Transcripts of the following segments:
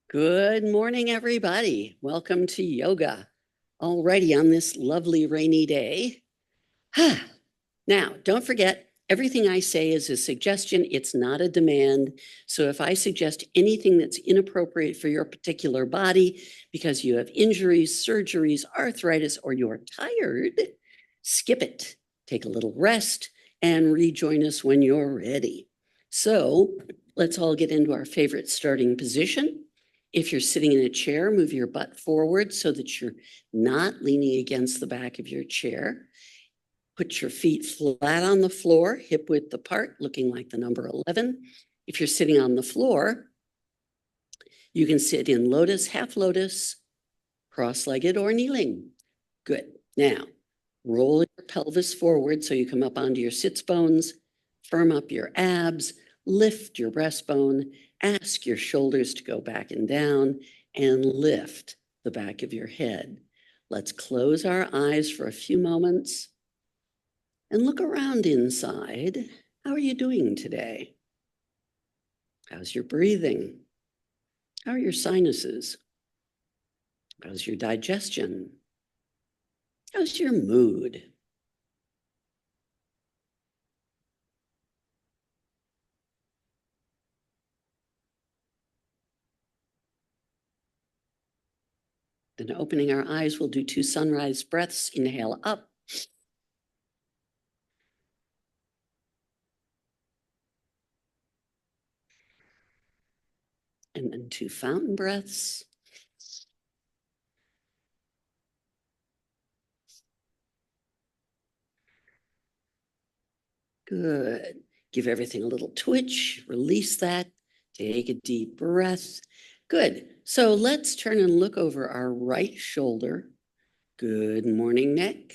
Good morning, everybody. Welcome to yoga. Alrighty, on this lovely rainy day. Now, don't forget, everything I say is a suggestion. It's not a demand. So if I suggest anything that's inappropriate for your particular body because you have injuries, surgeries, arthritis, or you're tired, skip it. Take a little rest and rejoin us when you're ready. So let's all get into our favorite starting position. If you're sitting in a chair, move your butt forward so that you're not leaning against the back of your chair. Put your feet flat on the floor, hip width apart, looking like the number 11. If you're sitting on the floor, you can sit in lotus, half lotus, cross-legged, or kneeling. Good. Now, roll your pelvis forward so you come up onto your sits bones, firm up your abs, lift your breastbone, ask your shoulders to go back and down, and lift the back of your head. Let's close our eyes for a few moments and look around inside. How are you doing today? How's your breathing? How are your sinuses? How's your digestion? How's your mood? Then opening our eyes, we'll do 2 sunrise breaths. Inhale up. And then 2 fountain breaths. Good. Give everything a little twitch, release that, take a deep breath. Good. So let's turn and look over our right shoulder. Good morning, neck.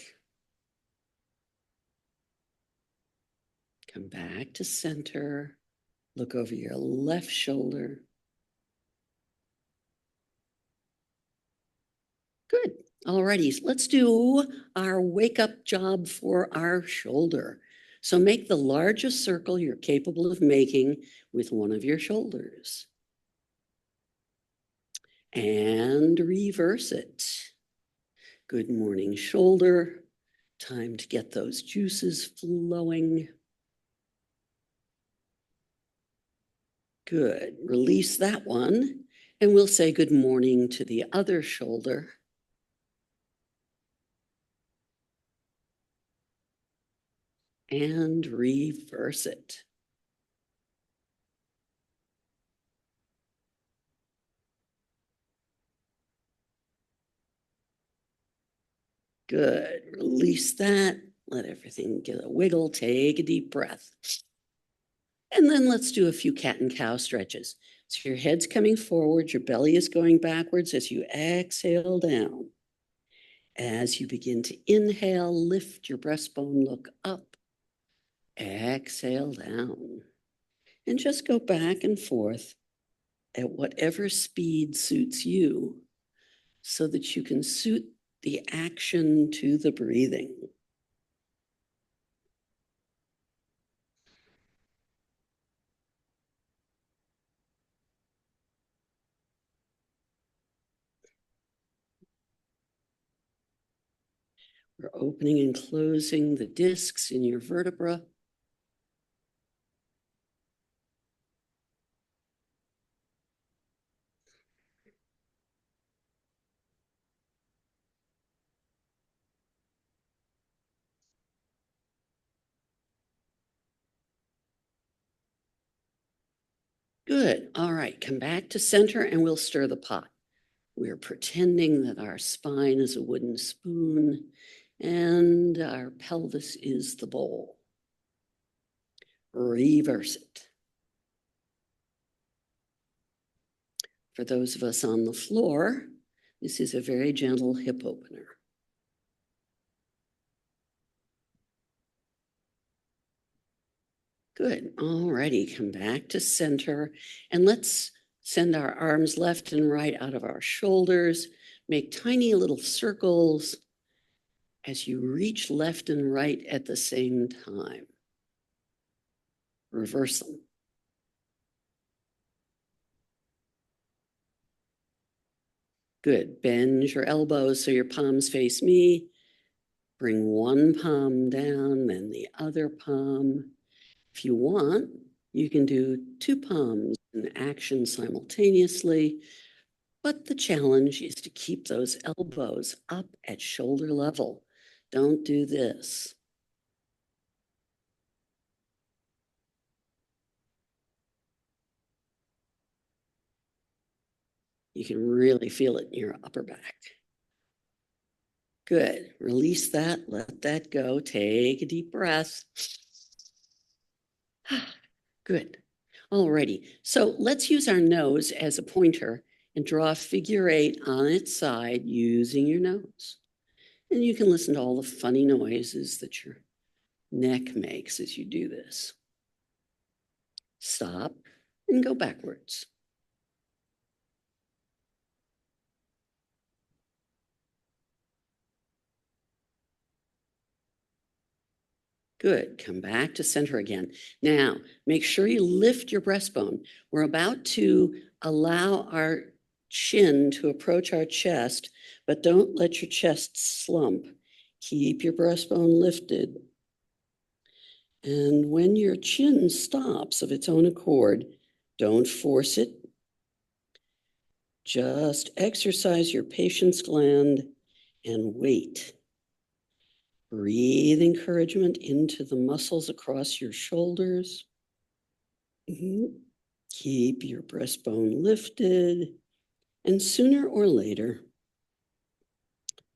Come back to center. Look over your left shoulder. Good. Alrighty, let's do our wake up job for our shoulder. So make the largest circle you're capable of making with one of your shoulders. And reverse it. Good morning, shoulder. Time to get those juices flowing. Good. Release that one. And we'll say good morning to the other shoulder. And reverse it. Good. Release that. Let everything get a wiggle. Take a deep breath. And then let's do a few cat and cow stretches. So your head's coming forward, your belly is going backwards as you exhale down. As you begin to inhale, lift your breastbone, look up. Exhale down. And just go back and forth at whatever speed suits you so that you can suit the action to the breathing. We're opening and closing the discs in your vertebra. Good. All right, come back to center and we'll stir the pot. We're pretending that our spine is a wooden spoon and our pelvis is the bowl. Reverse it. For those of us on the floor, this is a very gentle hip opener. Good. All righty, come back to center and let's send our arms left and right out of our shoulders. Make tiny little circles as you reach left and right at the same time. Reverse them. Good. Bend your elbows so your palms face me. Bring one palm down, then the other palm. If you want, you can do two palms in action simultaneously, but the challenge is to keep those elbows up at shoulder level. Don't do this. You can really feel it in your upper back. Good. Release that. Let that go. Take a deep breath. Good. Alrighty. So let's use our nose as a pointer and draw a figure eight on its side using your nose. And you can listen to all the funny noises that your neck makes as you do this. Stop and go backwards. Good. Come back to center again. Now, make sure you lift your breastbone. We're about to allow our chin to approach our chest, but don't let your chest slump. Keep your breastbone lifted. And when your chin stops of its own accord, don't force it. Just exercise your patience gland and wait. Breathe encouragement into the muscles across your shoulders. Keep your breastbone lifted. And sooner or later,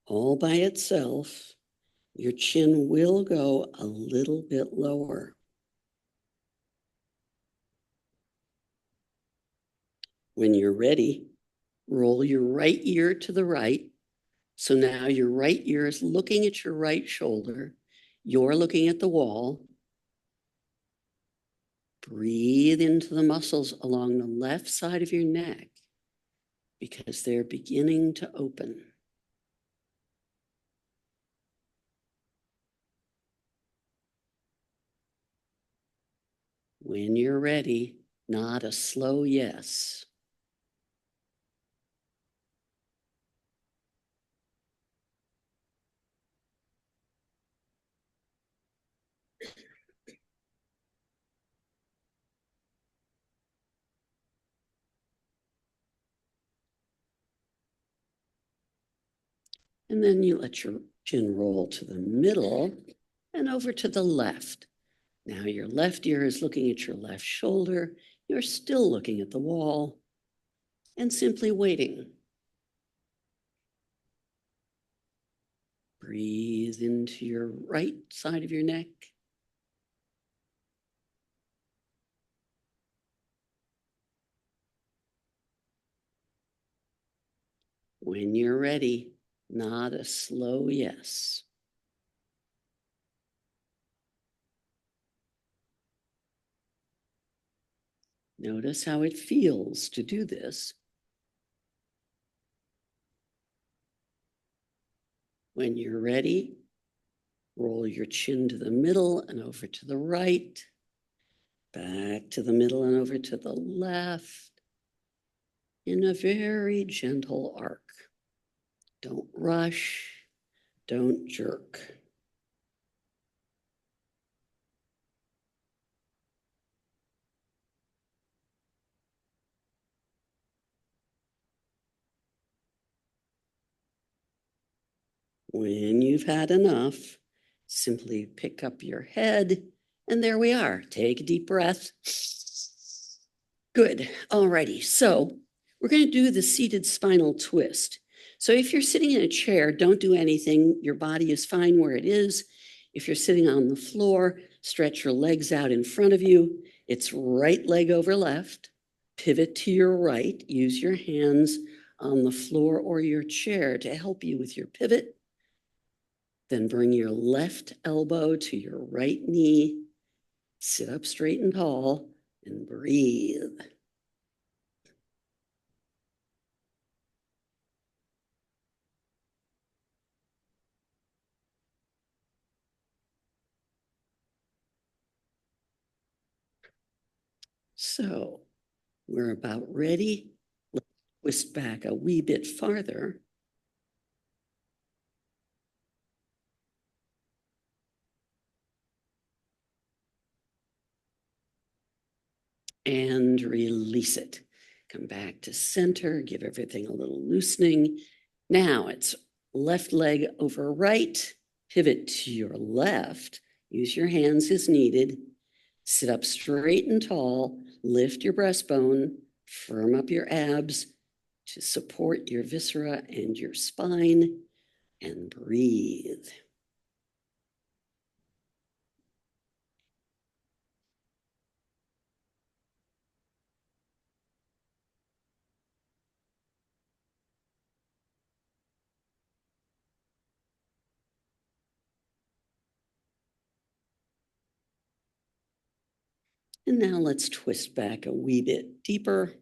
all by itself, your chin will go a little bit lower. When you're ready, roll your right ear to the right. So now your right ear is looking at your right shoulder. You're looking at the wall. Breathe into the muscles along the left side of your neck because they're beginning to open. When you're ready, nod a slow yes. And then you let your chin roll to the middle and over to the left. Now your left ear is looking at your left shoulder. You're still looking at the wall and simply waiting. Breathe into your right side of your neck. When you're ready, nod a slow yes. Notice how it feels to do this. When you're ready, roll your chin to the middle and over to the right, back to the middle and over to the left in a very gentle arc. Don't rush, don't jerk. When you've had enough, simply pick up your head, and there we are. Take a deep breath. Good. Alrighty. So we're going to do the seated spinal twist. So if you're sitting in a chair, don't do anything. Your body is fine where it is. If you're sitting on the floor, stretch your legs out in front of you. It's right leg over left. Pivot to your right. Use your hands on the floor or your chair to help you with your pivot. Then bring your left elbow to your right knee. Sit up straight and tall and breathe. So we're about ready. Let's Twist back a wee bit farther. And release it. Come back to center, give everything a little loosening. Now it's left leg over right, pivot to your left, use your hands as needed, sit up straight and tall, lift your breastbone, firm up your abs to support your viscera and your spine, and breathe. And now let's twist back a wee bit deeper.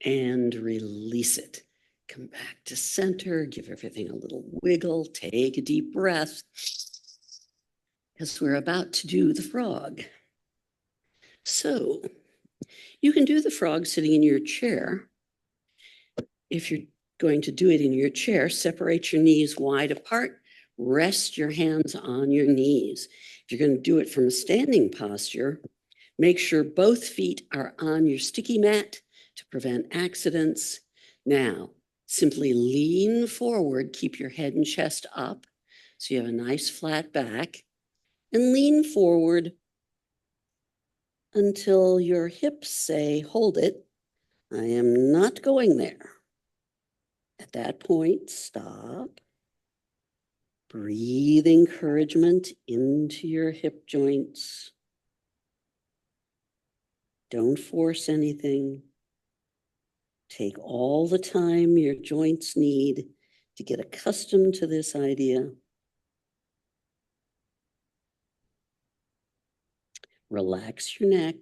And release it. Come back to center, give everything a little wiggle, take a deep breath, because we're about to do the frog. So you can do the frog sitting in your chair. If you're going to do it in your chair, separate your knees wide apart, rest your hands on your knees. If you're going to do it from a standing posture, make sure both feet are on your sticky mat to prevent accidents. Now, simply lean forward, keep your head and chest up so you have a nice flat back, and lean forward until your hips say, hold it, I am not going there. At that point, stop. Breathe encouragement into your hip joints. Don't force anything. Take all the time your joints need to get accustomed to this idea. Relax your neck.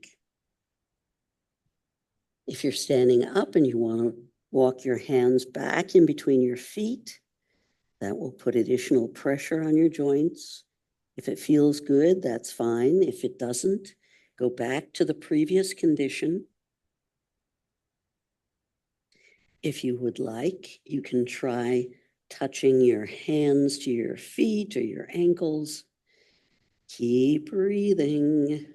If you're standing up and you want to walk your hands back in between your feet, that will put additional pressure on your joints. If it feels good, that's fine. If it doesn't, go back to the previous condition. If you would like, you can try touching your hands to your feet or your ankles. Keep breathing.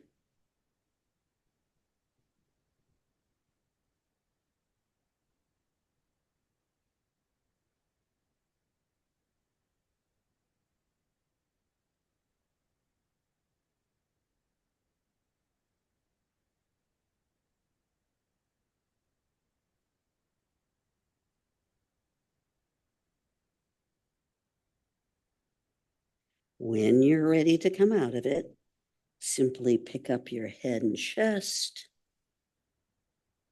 When you're ready to come out of it, simply pick up your head and chest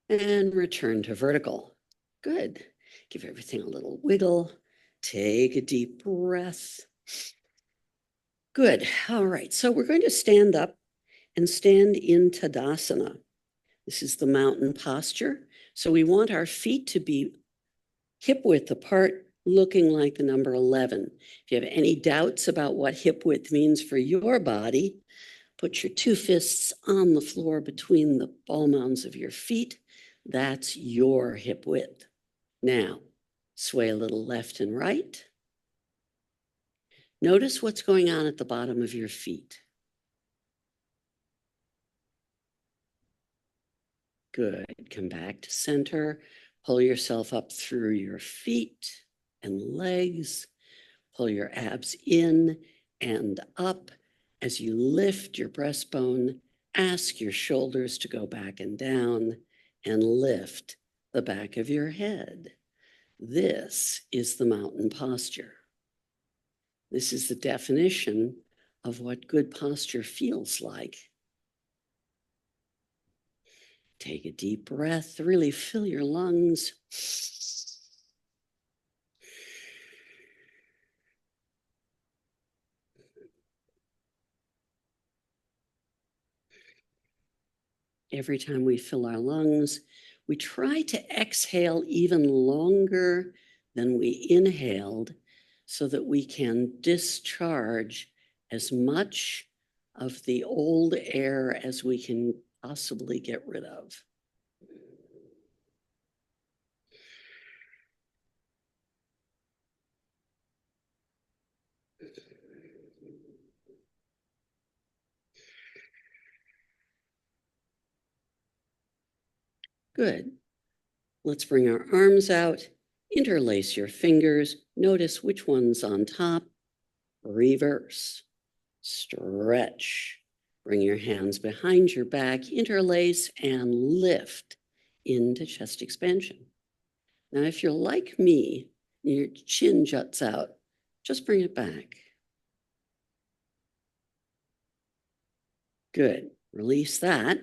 and return to vertical. Good. Give everything a little wiggle. Take a deep breath. Good. All right. So we're going to stand up and stand in Tadasana. This is the mountain posture. So we want our feet to be hip width apart, looking like the number 11. If you have any doubts about what hip width means for your body, put your two fists on the floor between the ball mounds of your feet. That's your hip width. Now, sway a little left and right. Notice what's going on at the bottom of your feet. Good. Come back to center. Pull yourself up through your feet and legs. Pull your abs in and up. As you lift your breastbone, ask your shoulders to go back and down and lift the back of your head. This is the mountain posture. This is the definition of what good posture feels like. Take a deep breath, really fill your lungs. Every time we fill our lungs, we try to exhale even longer than we inhaled so that we can discharge as much of the old air as we can possibly get rid of. Good. Let's bring our arms out, interlace your fingers, notice which one's on top, reverse, stretch. Bring your hands behind your back, interlace and lift into chest expansion. Now, if you're like me, your chin juts out, just bring it back. Good. Release that.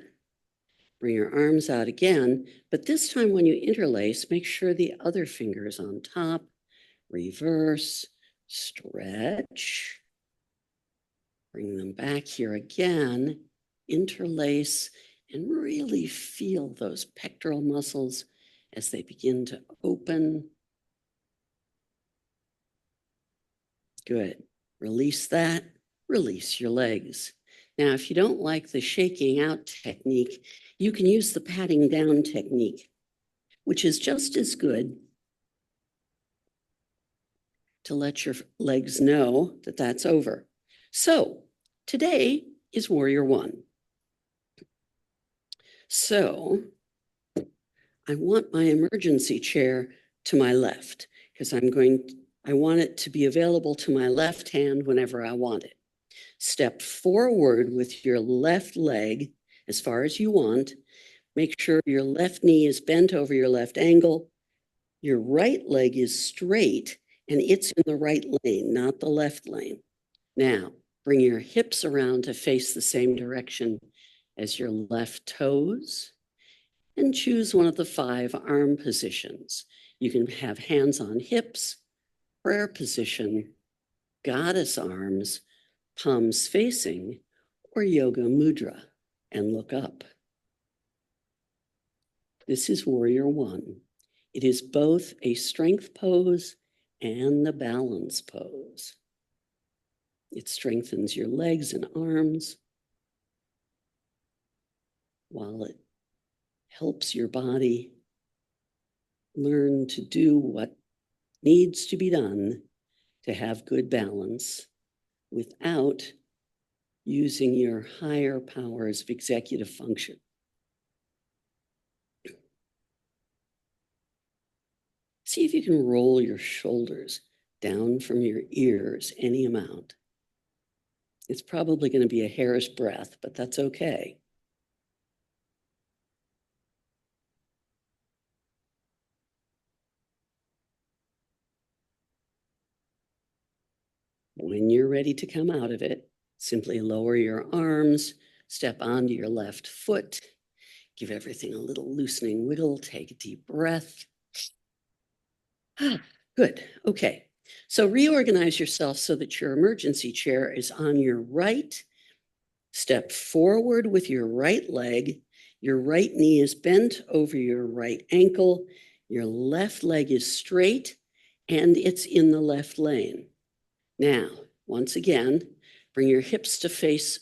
Bring your arms out again, but this time when you interlace, make sure the other finger is on top. Reverse, stretch. Bring them back here again, interlace, and really feel those pectoral muscles as they begin to open. Good. Release that, release your legs. Now, if you don't like the shaking out technique, you can use the patting down technique, which is just as good to let your legs know that that's over. So today is Warrior One. So I want my emergency chair to my left because I want it to be available to my left hand whenever I want it. Step forward with your left leg as far as you want. Make sure your left knee is bent over your left ankle. Your right leg is straight and it's in the right lane, not the left lane. Now, bring your hips around to face the same direction as your left toes and choose one of the 5 arm positions. You can have hands on hips, prayer position, goddess arms, palms facing, or yoga mudra, and look up. This is Warrior One. It is both a strength pose and a balance pose. It strengthens your legs and arms while it helps your body learn to do what needs to be done to have good balance without using your higher powers of executive function. See if you can roll your shoulders down from your ears any amount. It's probably going to be a hair's breadth, but that's okay. When you're ready to come out of it, simply lower your arms, step onto your left foot, give everything a little loosening wiggle, take a deep breath. Good. Okay. So reorganize yourself so that your emergency chair is on your right. Step forward with your right leg. Your right knee is bent over your right ankle. Your left leg is straight and it's in the left lane. Now, once again, bring your hips to face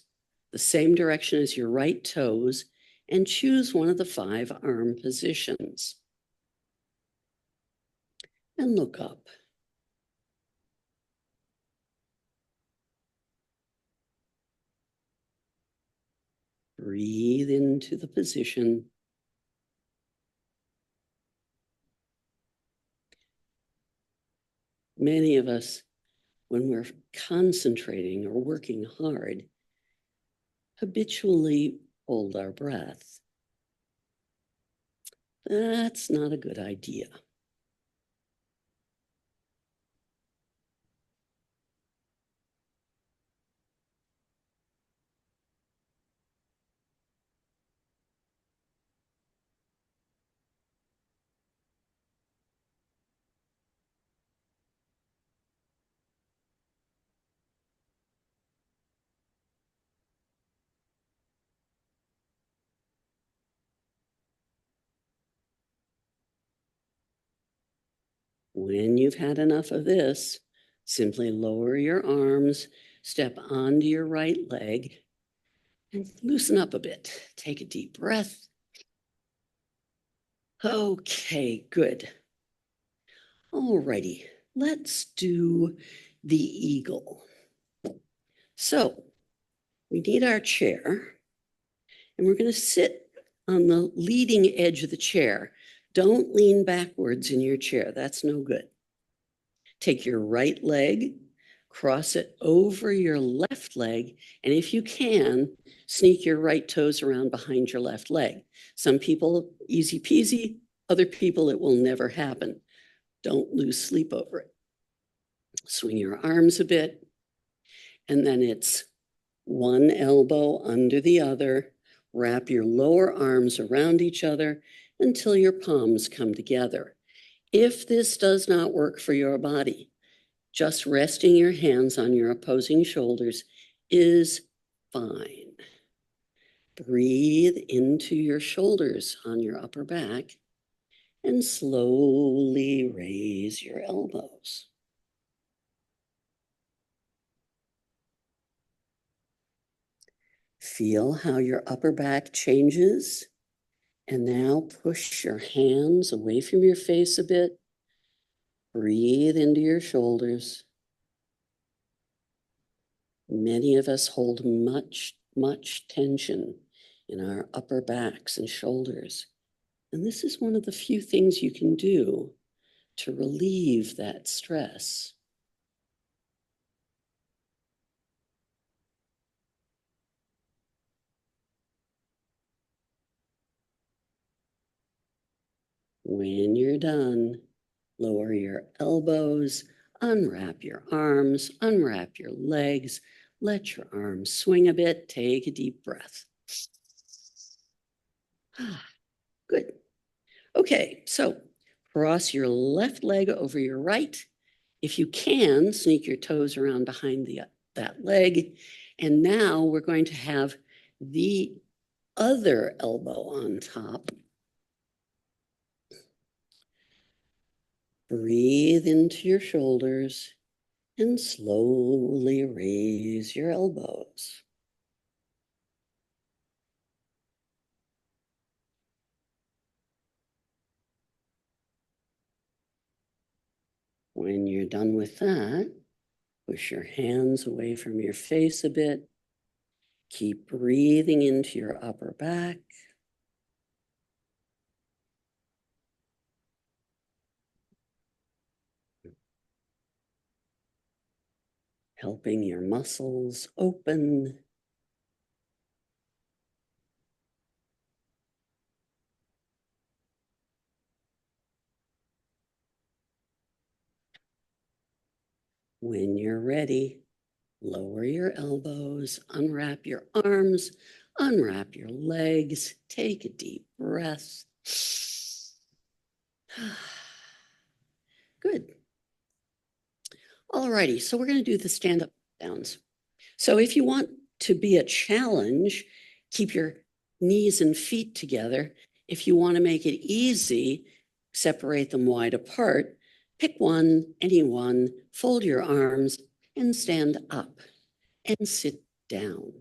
the same direction as your right toes and choose one of the 5 arm positions. And look up. Breathe into the position. Many of us, when we're concentrating or working hard, habitually hold our breath. That's not a good idea. When you've had enough of this, Simply lower your arms, step onto your right leg, and loosen up a bit. Take a deep breath. Okay, good. Alrighty, let's do the eagle. So we need our chair, and we're going to sit on the leading edge of the chair. Don't lean backwards in your chair. That's no good. Take your right leg, cross it over your left leg, and if you can, sneak your right toes around behind your left leg. Some people, easy peasy. Other people, it will never happen. Don't lose sleep over it. Swing your arms a bit, and then it's one elbow under the other. Wrap your lower arms around each other until your palms come together. If this does not work for your body, just resting your hands on your opposing shoulders is fine. Breathe into your shoulders on your upper back and slowly raise your elbows. Feel how your upper back changes. And now push your hands away from your face a bit. Breathe into your shoulders. Many of us hold much tension in our upper backs and shoulders. And this is one of the few things you can do to relieve that stress. When you're done, lower your elbows, unwrap your arms, unwrap your legs, let your arms swing a bit, take a deep breath. Good. Okay, so cross your left leg over your right. If you can, sneak your toes around behind that leg. And now we're going to have the other elbow on top. Breathe into your shoulders and slowly raise your elbows. When you're done with that, push your hands away from your face a bit. Keep breathing into your upper back. Helping your muscles open. When you're ready, lower your elbows, unwrap your arms, unwrap your legs, take a deep breath. Good. All righty, so we're going to do the stand-up downs. So if you want to be a challenge, keep your knees and feet together. If you want to make it easy, separate them wide apart. Pick one, any one, fold your arms and stand up and sit down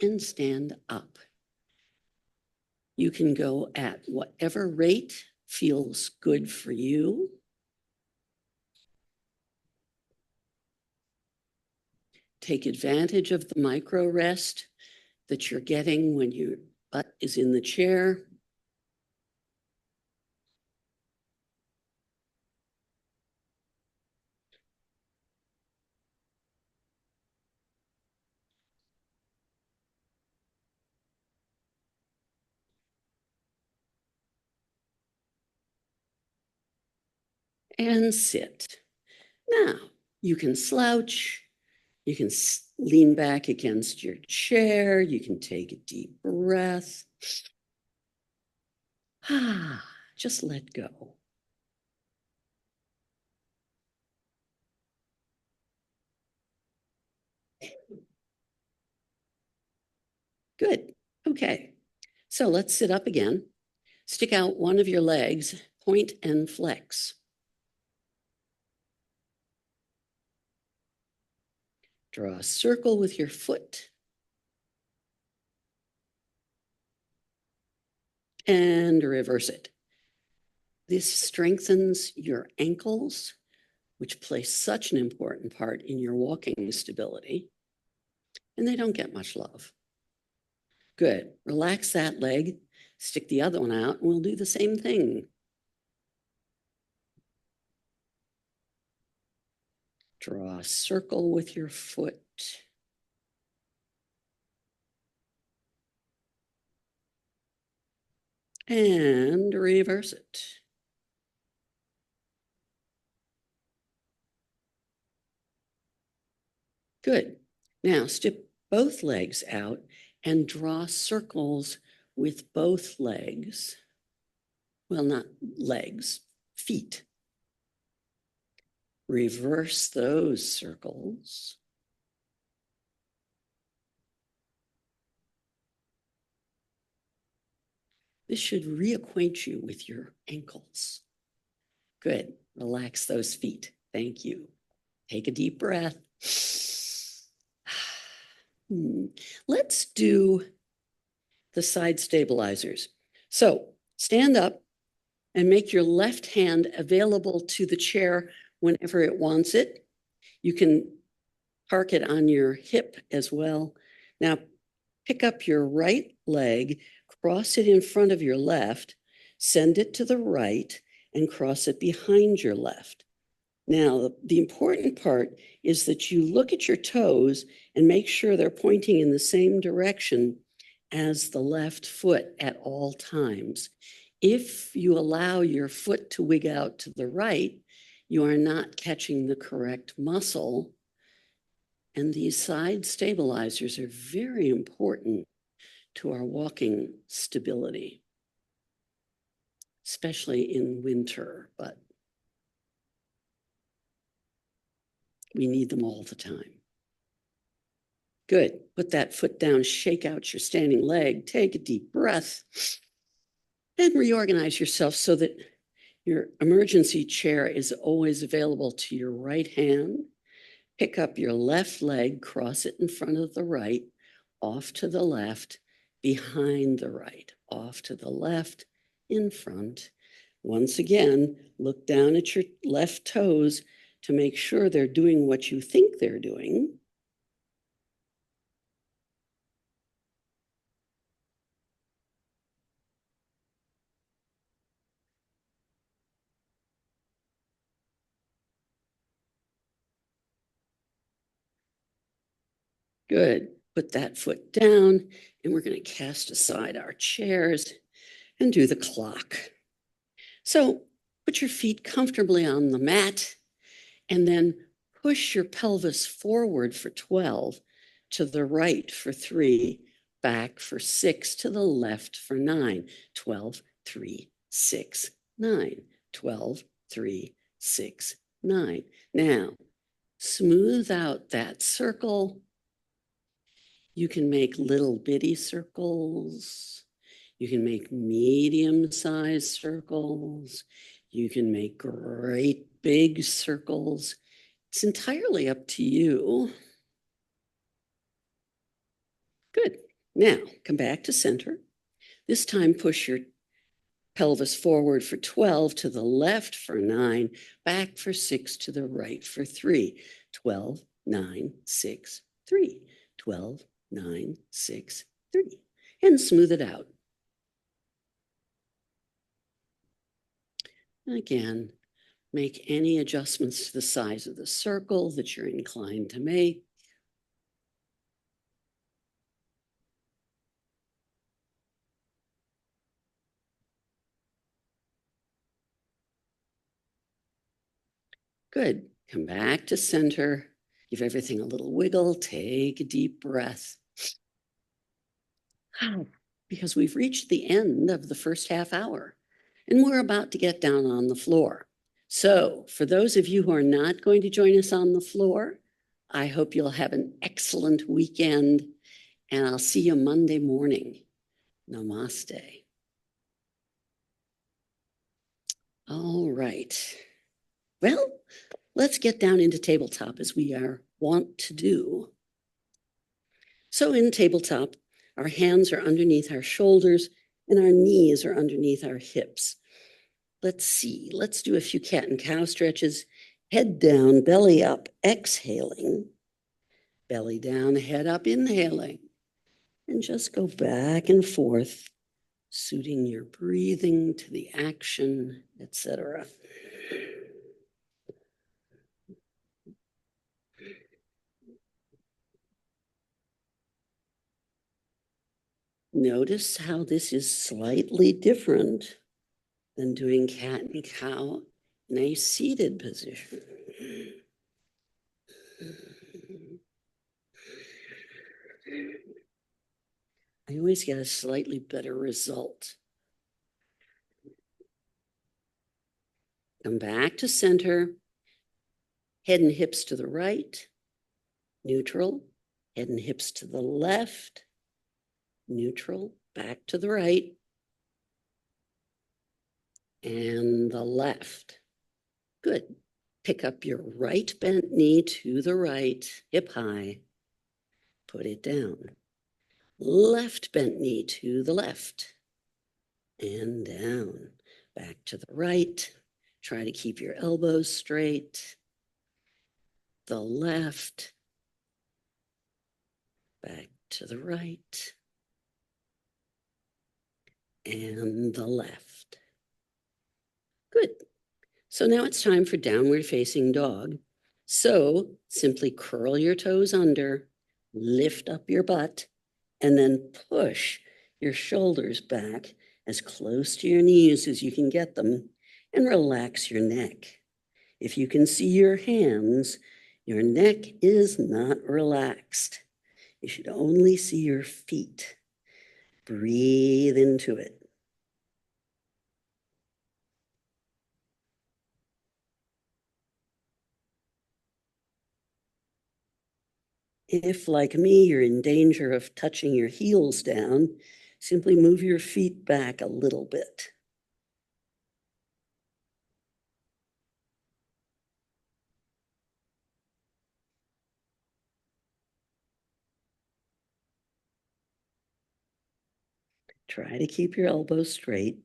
and stand up. You can go at whatever rate feels good for you. Take advantage of the micro rest that you're getting when your butt is in the chair. And sit. Now, you can slouch, you can lean back against your chair, you can take a deep breath. Just let go. Good. Okay. So let's sit up again. Stick out one of your legs, point and flex. Draw a circle with your foot. And reverse it. This strengthens your ankles, which play such an important part in your walking stability, and they don't get much love. Good. Relax that leg, stick the other one out, and we'll do the same thing. Draw a circle with your foot. And reverse it. Good. Now stick both legs out and draw circles with both legs. Well, not legs, feet. Reverse those circles. This should reacquaint you with your ankles. Good. Relax those feet. Thank you. Take a deep breath. Let's do the side stabilizers. So stand up and make your left hand available to the chair whenever it wants it. You can park it on your hip as well. Now pick up your right leg, cross it in front of your left, send it to the right, and cross it behind your left. Now, the important part is that you look at your toes and make sure they're pointing in the same direction as the left foot at all times. If you allow your foot to wig out to the right, you are not catching the correct muscle. And these side stabilizers are very important to our walking stability, especially in winter, but we need them all the time. Good. Put that foot down, shake out your standing leg, take a deep breath, and reorganize yourself so that your emergency chair is always available to your right hand. Pick up your left leg, cross it in front of the right, off to the left, behind the right, off to the left, in front. Once again, look down at your left toes to make sure they're doing what you think they're doing. Good. Put that foot down, and we're going to cast aside our chairs and do the clock. So put your feet comfortably on the mat, and then push your pelvis forward for 12, to the right for 3, back for 6, to the left for 9. 12, 3, 6, 9. 12, 3, 6, 9. Now, smooth out that circle. You can make little bitty circles. You can make medium-sized circles. You can make great big circles. It's entirely up to you. Good. Now, come back to center. This time, push your pelvis forward for 12, to the left for 9, back for 6, to the right for 3. 12, 9, 6, 3. 12, 9, 6, 3. And smooth it out. And again, make any adjustments to the size of the circle that you're inclined to make. Good. Come back to center. Give everything a little wiggle. Take a deep breath. Because we've reached the end of the first half hour and we're about to get down on the floor. So for those of you who are not going to join us on the floor, I hope you'll have an excellent weekend, and I'll see you Monday morning. Namaste. All right. Well, let's get down into tabletop as we are want to do. So in tabletop, our hands are underneath our shoulders and our knees are underneath our hips. Let's see, let's do a few cat and cow stretches. Head down, belly up, exhaling. Belly down, head up, inhaling. And just go back and forth, suiting your breathing to the action, etc. Notice how this is slightly different than doing cat and cow in a seated position. I always get a slightly better result. Come back to center, head and hips to the right, neutral, head and hips to the left, neutral, back to the right, and the left. Good. Pick up your right bent knee to the right, hip high, put it down. Left bent knee to the left and down, back to the right. Try to keep your elbows straight. The left, back to the right, and the left. Good. So now it's time for downward facing dog. So simply curl your toes under, lift up your butt, and then push your shoulders back as close to your knees as you can get them, and relax your neck. If you can see your hands, your neck is not relaxed. You should only see your feet. Breathe into it. If, like me, you're in danger of touching your heels down, simply move your feet back a little bit. Try to keep your elbows straight.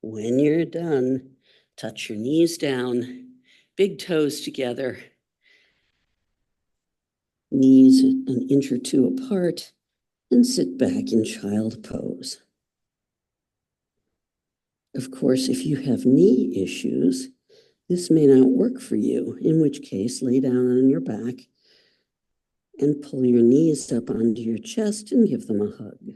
When you're done, touch your knees down, big toes together, knees an inch or two apart, and sit back in child pose. Of course, if you have knee issues, this may not work for you, in which case lay down on your back and pull your knees up onto your chest and give them a hug.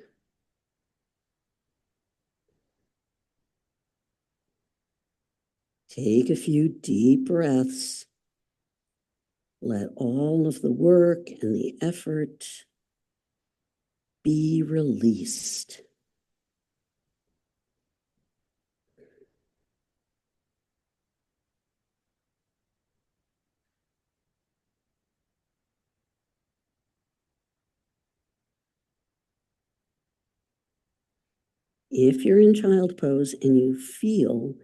Take a few deep breaths. Let all of the work and the effort be released. If you're in child pose and you feel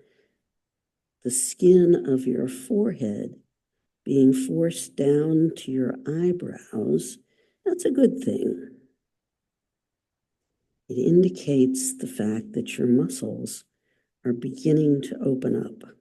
the skin of your forehead being forced down to your eyebrows, that's a good thing. It indicates the fact that your muscles are beginning to open up.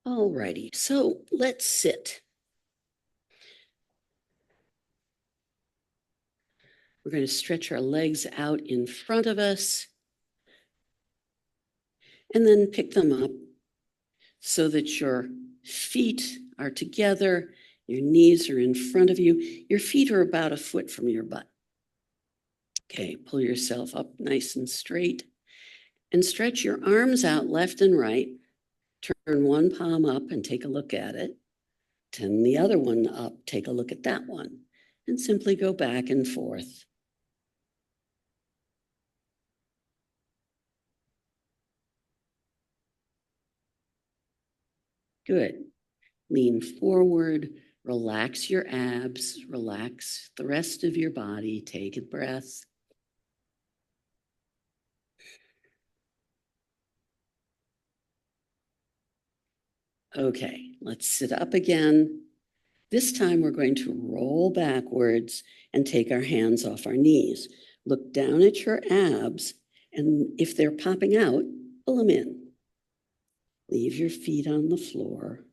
All righty, so let's sit. We're going to stretch our legs out in front of us and then pick them up so that your feet are together, your knees are in front of you. Your feet are about a foot from your butt. Okay, pull yourself up nice and straight and stretch your arms out left and right. Turn one palm up and take a look at it. Turn the other one up, take a look at that one, and simply go back and forth. Good. Lean forward, relax your abs, relax the rest of your body. Take a breath. Okay, let's sit up again. This time we're going to roll backwards and take our hands off our knees. Look down at your abs, and if they're popping out, pull them in. Leave your feet on the floor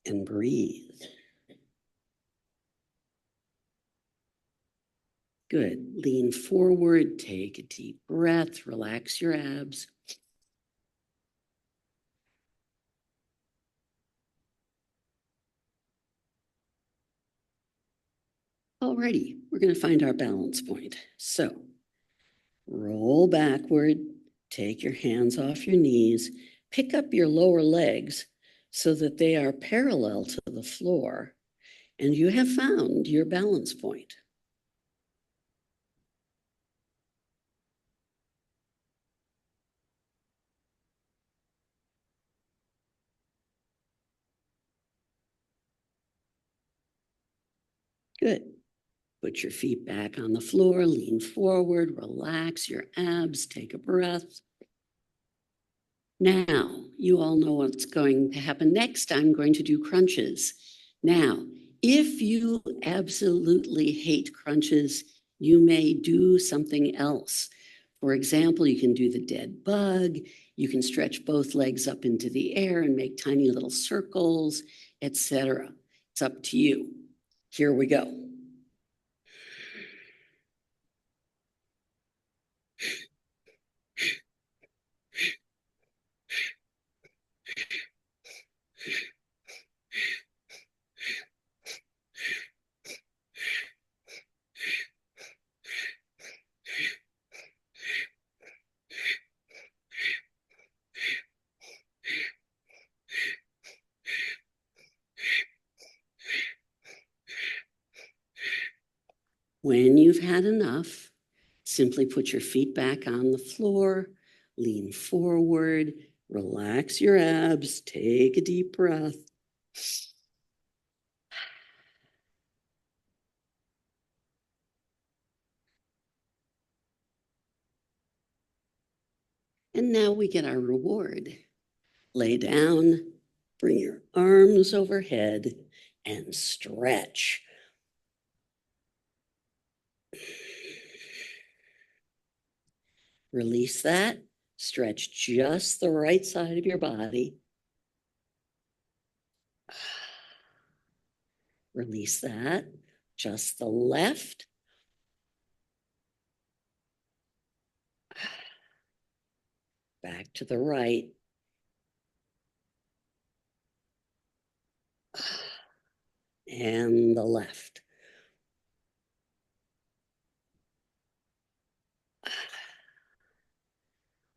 and breathe. Good. Lean forward, take a deep breath, relax your abs. Alrighty, we're going to find our balance point. So roll backward, take your hands off your knees, pick up your lower legs so that they are parallel to the floor, and you have found your balance point. Good. Put your feet back on the floor, lean forward, relax your abs, take a breath. Now, you all know what's going to happen next. I'm going to do crunches. Now, if you absolutely hate crunches, you may do something else. For example, you can do the dead bug. You can stretch both legs up into the air and make tiny little circles, etc. It's up to you. Here we go. When you've had enough, simply put your feet back on the floor, lean forward, relax your abs, take a deep breath. And now we get our reward. Lay down, bring your arms overhead, and stretch. Release that. Stretch just the right side of your body. Release that. Just the left. Back to the right. And the left.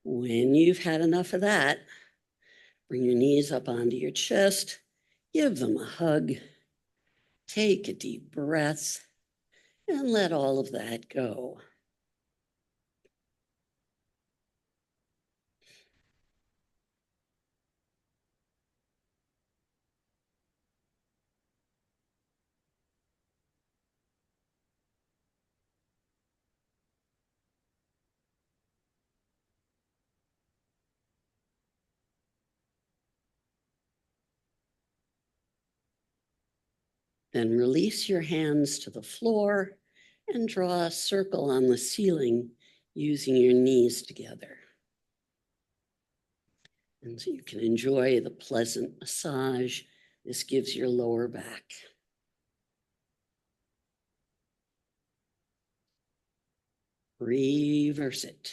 When you've had enough of that, bring your knees up onto your chest, give them a hug, take a deep breath, and let all of that go. Then release your hands to the floor and draw a circle on the ceiling using your knees together. And so you can enjoy the pleasant massage this gives your lower back. Reverse it.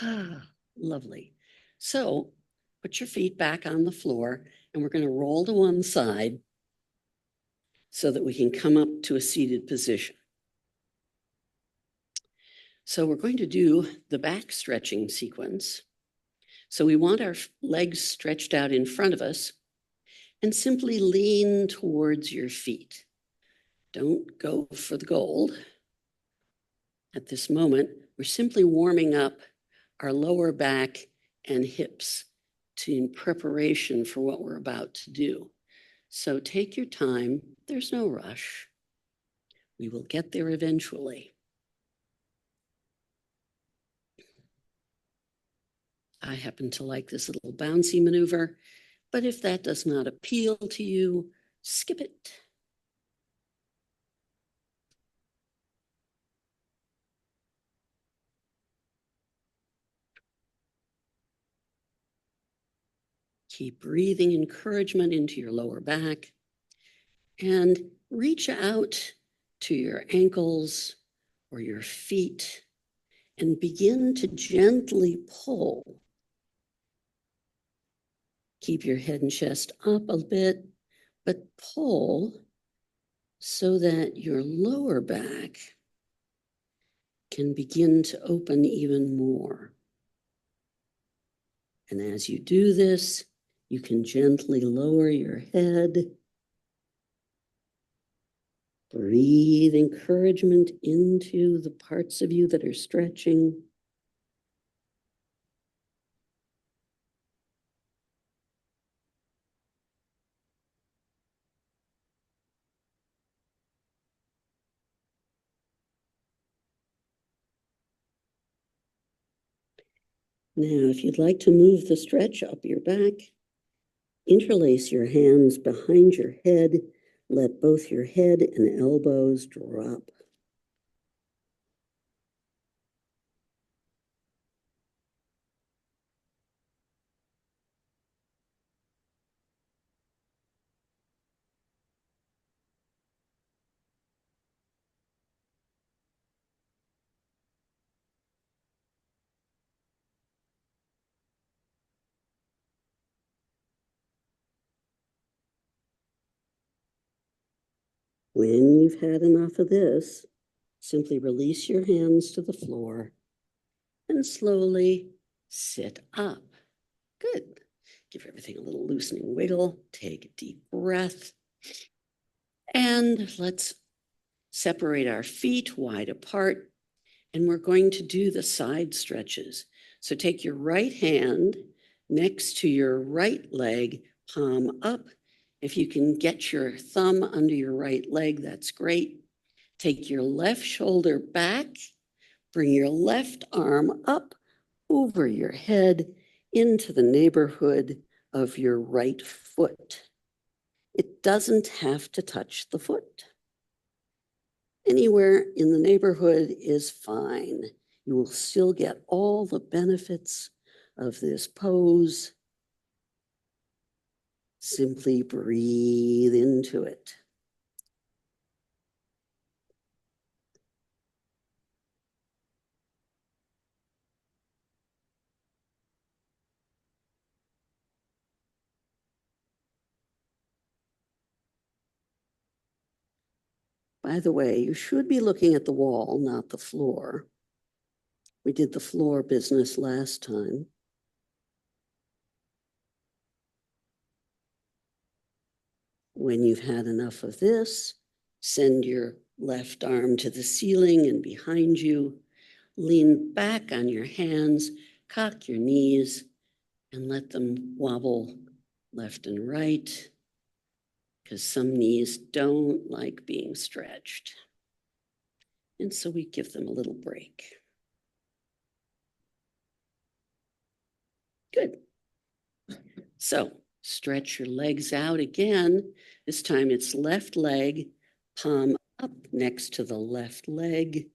Ah, lovely. So put your feet back on the floor and we're going to roll to one side so that we can come up to a seated position. So we're going to do the back stretching sequence. So we want our legs stretched out in front of us and simply lean towards your feet. Don't go for the gold. At this moment, we're simply warming up our lower back and hips in preparation for what we're about to do. So take your time. There's no rush. We will get there eventually. I happen to like this little bouncy maneuver, but if that does not appeal to you, skip it. Keep breathing encouragement into your lower back and reach out to your ankles or your feet and begin to gently pull. Keep your head and chest up a bit, but pull so that your lower back can begin to open even more. And as you do this, you can gently lower your head. Breathe encouragement into the parts of you that are stretching. Now, if you'd like to move the stretch up your back, interlace your hands behind your head. Let both your head and elbows drop. When you've had enough of this, simply release your hands to the floor and slowly sit up. Good. Give everything a little loosening wiggle. Take a deep breath. And let's separate our feet wide apart. And we're going to do the side stretches. So take your right hand next to your right leg, palm up. If you can get your thumb under your right leg, that's great. Take your left shoulder back, bring your left arm up over your head into the neighborhood of your right foot. It doesn't have to touch the foot. Anywhere in the neighborhood is fine. You will still get all the benefits of this pose. Simply breathe into it. By the way, you should be looking at the wall, not the floor. We did the floor business last time. When you've had enough of this, send your left arm to the ceiling and behind you. Lean back on your hands, cock your knees, and let them wobble left and right, because some knees don't like being stretched. And so we give them a little break. Good. So stretch your legs out again. This time it's left leg, palm up next to the left leg.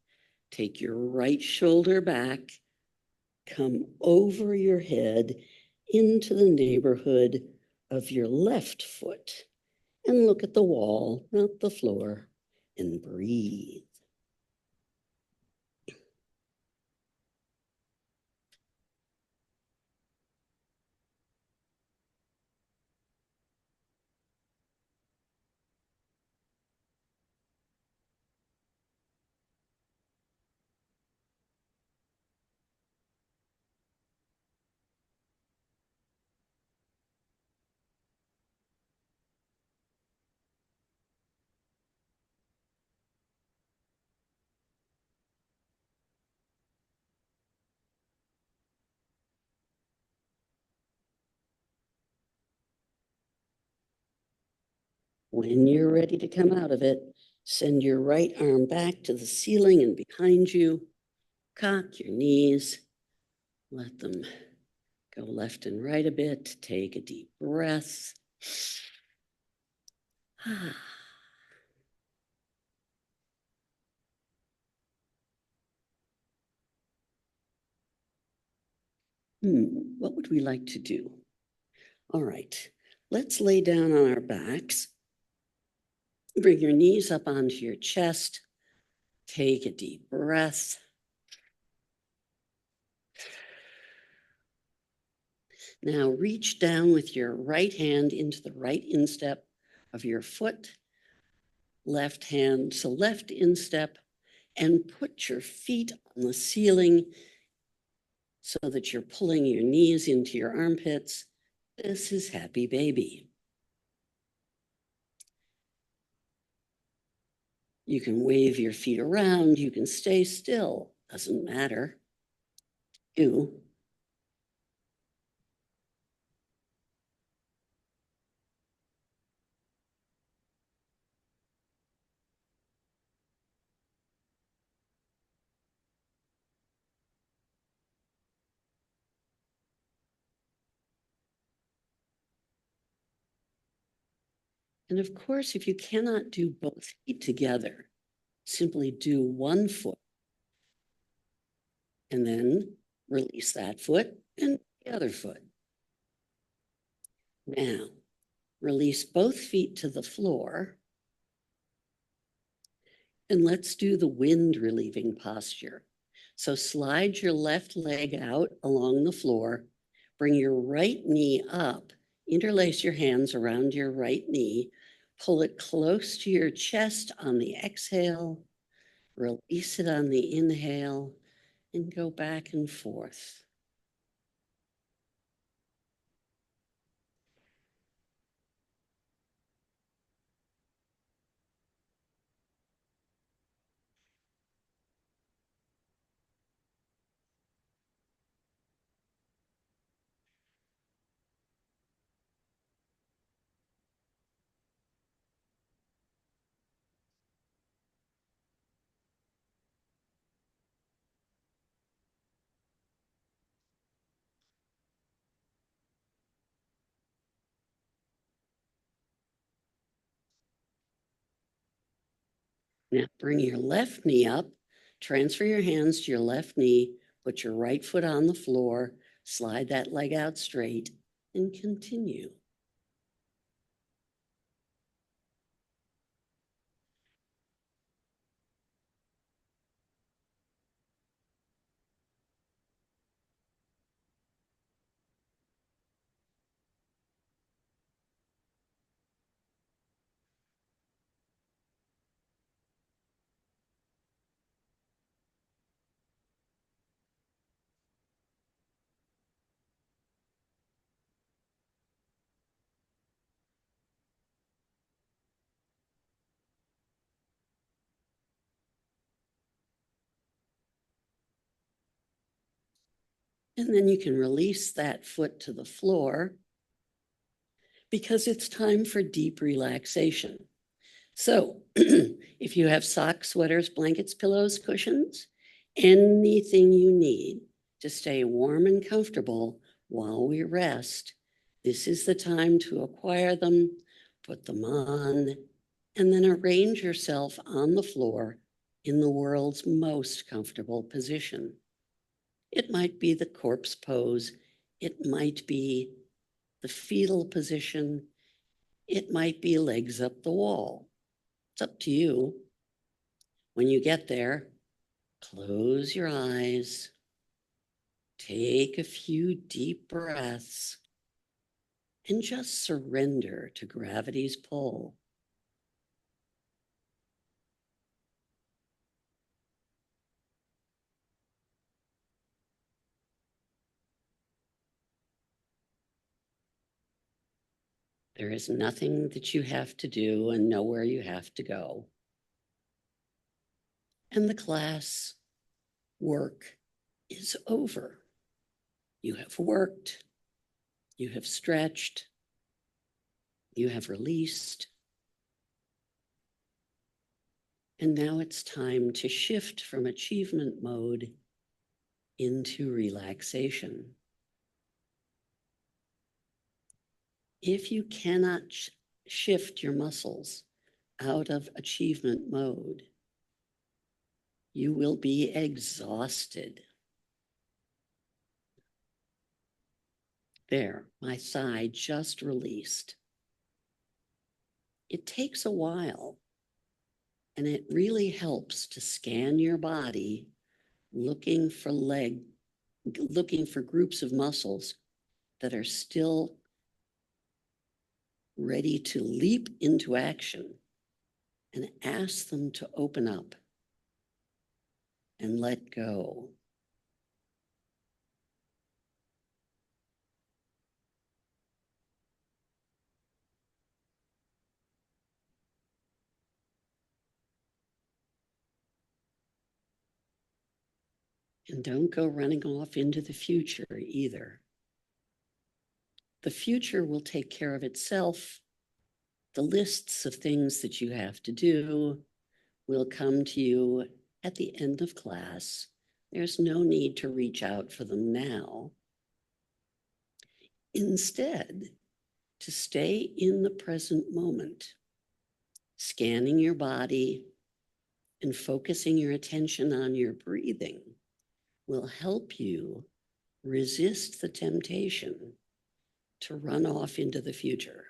Take your right shoulder back. Come over your head into the neighborhood of your left foot and look at the wall, not the floor, and breathe. When you're ready to come out of it, send your right arm back to the ceiling and behind you. Cock your knees. Let them go left and right a bit. Take a deep breath. What would we like to do? All right, let's lay down on our backs. Bring your knees up onto your chest. Take a deep breath. Now reach down with your right hand into the right instep of your foot, left hand to left instep, and put your feet on the ceiling so that you're pulling your knees into your armpits. This is happy baby. You can wave your feet around. You can stay still. Doesn't matter. You. And of course, if you cannot do both feet together, simply do one foot and then release that foot and the other foot. Now, release both feet to the floor. And let's do the wind relieving posture. So slide your left leg out along the floor, bring your right knee up, interlace your hands around your right knee, pull it close to your chest on the exhale, release it on the inhale, and go back and forth. Now bring your left knee up, transfer your hands to your left knee, put your right foot on the floor, slide that leg out straight, and continue. And then you can release that foot to the floor because it's time for deep relaxation. So if you have socks, sweaters, blankets, pillows, cushions, anything you need to stay warm and comfortable while we rest, this is the time to acquire them, put them on, And then arrange yourself on the floor in the world's most comfortable position. It might be the corpse pose. It might be the fetal position. It might be legs up the wall. It's up to you. When you get there, close your eyes, take a few deep breaths, and just surrender to gravity's pull. There is nothing that you have to do and nowhere you have to go. And the class work is over. You have worked, you have stretched, you have released. And now it's time to shift from achievement mode into relaxation. If you cannot shift your muscles out of achievement mode, you will be exhausted. There, my thigh just released. It takes a while, and it really helps to scan your body, looking for groups of muscles that are still ready to leap into action, and ask them to open up and let go. And don't go running off into the future either. The future will take care of itself. The lists of things that you have to do will come to you at the end of class. There's no need to reach out for them now. Instead, to stay in the present moment, scanning your body and focusing your attention on your breathing will help you resist the temptation to run off into the future.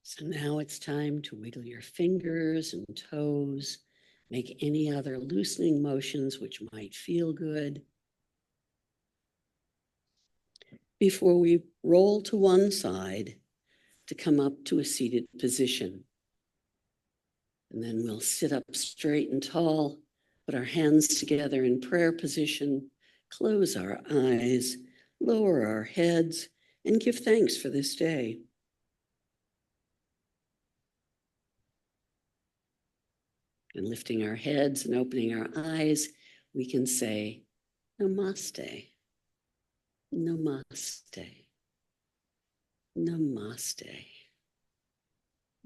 So now it's time to wiggle your fingers and toes, make any other loosening motions which might feel good, before we roll to one side to come up to a seated position. And then we'll sit up straight and tall, put our hands together in prayer position, close our eyes, lower our heads, and give thanks for this day. And lifting our heads and opening our eyes, we can say, Namaste, Namaste, Namaste,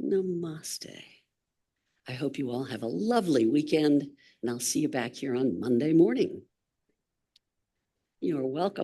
Namaste. I hope you all have a lovely weekend, and I'll see you back here on Monday morning. You're welcome.